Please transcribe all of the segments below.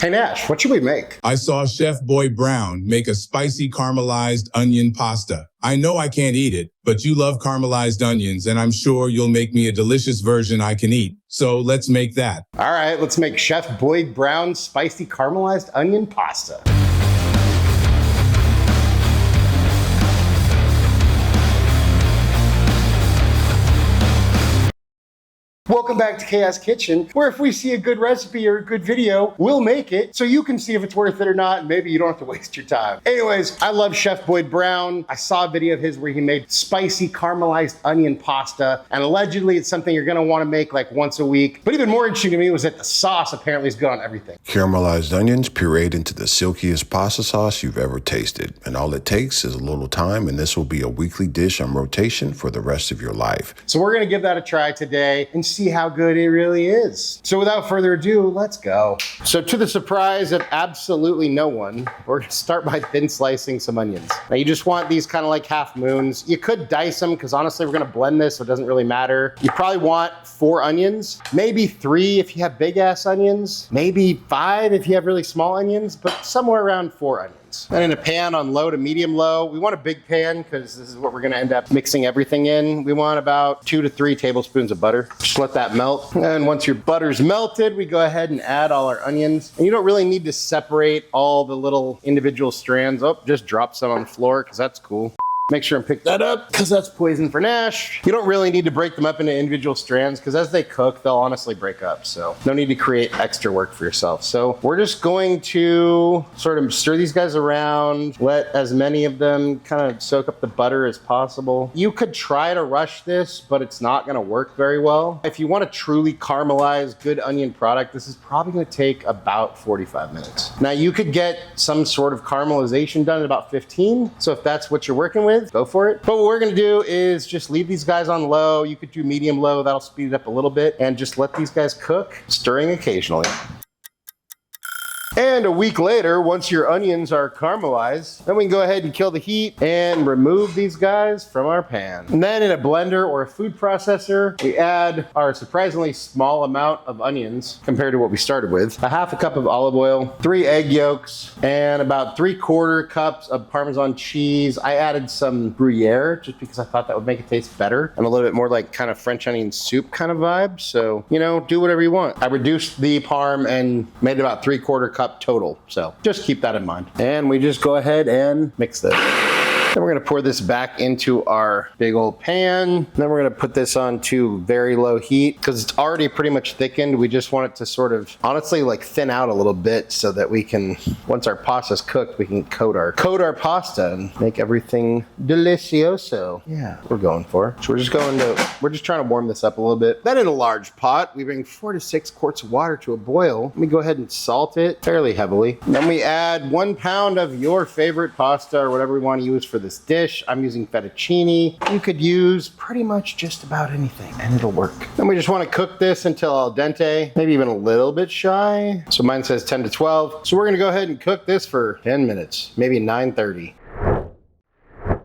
Hey Nash, what should we make? I saw Chef Boy Brown make a spicy caramelized onion pasta. I know I can't eat it, but you love caramelized onions, and I'm sure you'll make me a delicious version I can eat. So let's make that. All right, let's make Chef Boy Brown's spicy caramelized onion pasta. Welcome back to Chaos Kitchen, where if we see a good recipe or a good video, we'll make it so you can see if it's worth it or not, and maybe you don't have to waste your time. Anyways, I love Chef Boyd Brown. I saw a video of his where he made spicy caramelized onion pasta, and allegedly it's something you're gonna wanna make like once a week. But even more interesting to me was that the sauce apparently is good on everything. Caramelized onions pureed into the silkiest pasta sauce you've ever tasted. And all it takes is a little time, and this will be a weekly dish on rotation for the rest of your life. So we're gonna give that a try today and see how good it really is. So without further ado, let's go. So to the surprise of absolutely no one, we're gonna start by thin slicing some onions. Now you just want these kind of like half moons. You could dice them because honestly we're gonna blend this so it doesn't really matter. You probably want 4 onions, maybe 3 if you have big ass onions, maybe 5 if you have really small onions, but somewhere around 4 onions. Then in a pan on low to medium low, we want a big pan because this is what we're gonna end up mixing everything in. We want about 2 to 3 tablespoons of butter. Just let that melt. And once your butter's melted, we go ahead and add all our onions. And you don't really need to separate all the little individual strands. Oh, just drop some on the floor because that's cool. Make sure and pick that up because that's poison for Nash. You don't really need to break them up into individual strands because as they cook, they'll honestly break up. So no need to create extra work for yourself. So we're just going to sort of stir these guys around, let as many of them kind of soak up the butter as possible. You could try to rush this, but it's not gonna work very well. If you want a truly caramelized good onion product, this is probably gonna take about 45 minutes. Now you could get some sort of caramelization done in about 15. So if that's what you're working with, go for it. But what we're gonna do is just leave these guys on low. You could do medium low, that'll speed it up a little bit, and just let these guys cook, stirring occasionally. And a week later, once your onions are caramelized, then we can go ahead and kill the heat and remove these guys from our pan. And then in a blender or a food processor, we add our surprisingly small amount of onions compared to what we started with. A half a cup of olive oil, 3 egg yolks, and about 3/4 cups of Parmesan cheese. I added some Gruyere just because I thought that would make it taste better and a little bit more like kind of French onion soup kind of vibe. So, you know, do whatever you want. I reduced the parm and made about 3/4 cup total. So just keep that in mind. And we just go ahead and mix this. Then we're gonna pour this back into our big old pan. Then we're gonna put this on to very low heat because it's already pretty much thickened. We just want it to sort of, honestly, like thin out a little bit so that we can, once our pasta's cooked, we can coat our pasta and make everything delicioso. Yeah, we're going for. So we're just trying to warm this up a little bit. Then in a large pot, we bring 4 to 6 quarts of water to a boil. Let me go ahead and salt it fairly heavily. Then we add 1 pound of your favorite pasta or whatever we want to use for this dish. I'm using fettuccine. You could use pretty much just about anything and it'll work. Then we just want to cook this until al dente, maybe even a little bit shy. So mine says 10 to 12. So we're gonna go ahead and cook this for 10 minutes, maybe 9:30.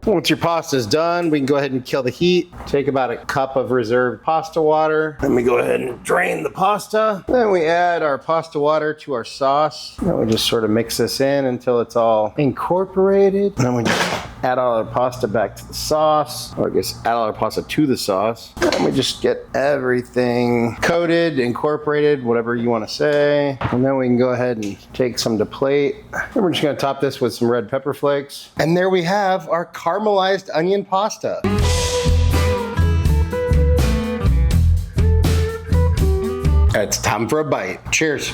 Once your pasta is done, we can go ahead and kill the heat. Take about a cup of reserved pasta water. Then we go ahead and drain the pasta. Then we add our pasta water to our sauce. Then we just sort of mix this in until it's all incorporated. Then we just add all our pasta back to the sauce, or I guess add all our pasta to the sauce. And we just get everything coated, incorporated, whatever you want to say. And then we can go ahead and take some to plate. And we're just going to top this with some red pepper flakes. And there we have our caramelized onion pasta. It's time for a bite. Cheers.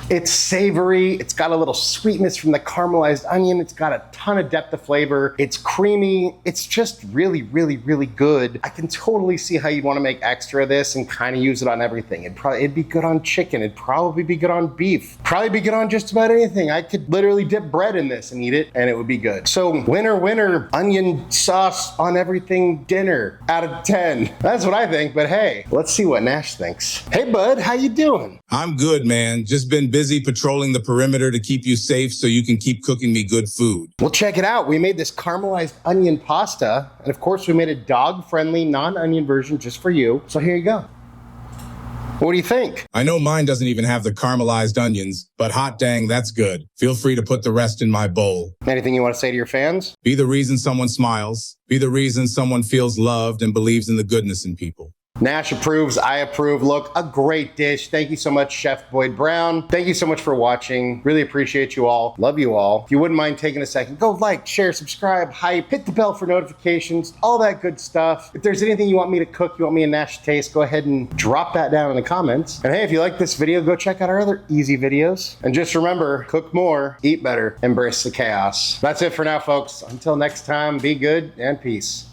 It's savory, it's got a little sweetness from the caramelized onion, it's got a ton of depth of flavor, it's creamy, it's just really, really, really good. I can totally see how you'd want to make extra of this and kind of use it on everything. It'd be good on chicken, it'd probably be good on beef, probably be good on just about anything. I could literally dip bread in this and eat it and it would be good. So winner, onion sauce on everything dinner out of 10. That's what I think, but hey, let's see what Nash thinks. Hey bud, how you doing? I'm good, man. Just been busy patrolling the perimeter to keep you safe so you can keep cooking me good food. Well, check it out. We made this caramelized onion pasta. And of course, we made a dog-friendly, non-onion version just for you. So here you go. What do you think? I know mine doesn't even have the caramelized onions, but hot dang, that's good. Feel free to put the rest in my bowl. Anything you want to say to your fans? Be the reason someone smiles. Be the reason someone feels loved and believes in the goodness in people. Nash approves, I approve. Look, a great dish. Thank you so much, Chef Boyd Brown. Thank you so much for watching. Really appreciate you all. Love you all. If you wouldn't mind taking a second, go like, share, subscribe, hype, hit the bell for notifications, all that good stuff. If there's anything you want me to cook, you want me and Nash to taste, go ahead and drop that down in the comments. And hey, if you like this video, go check out our other easy videos. And just remember, cook more, eat better, embrace the chaos. That's it for now, folks. Until next time, be good and peace.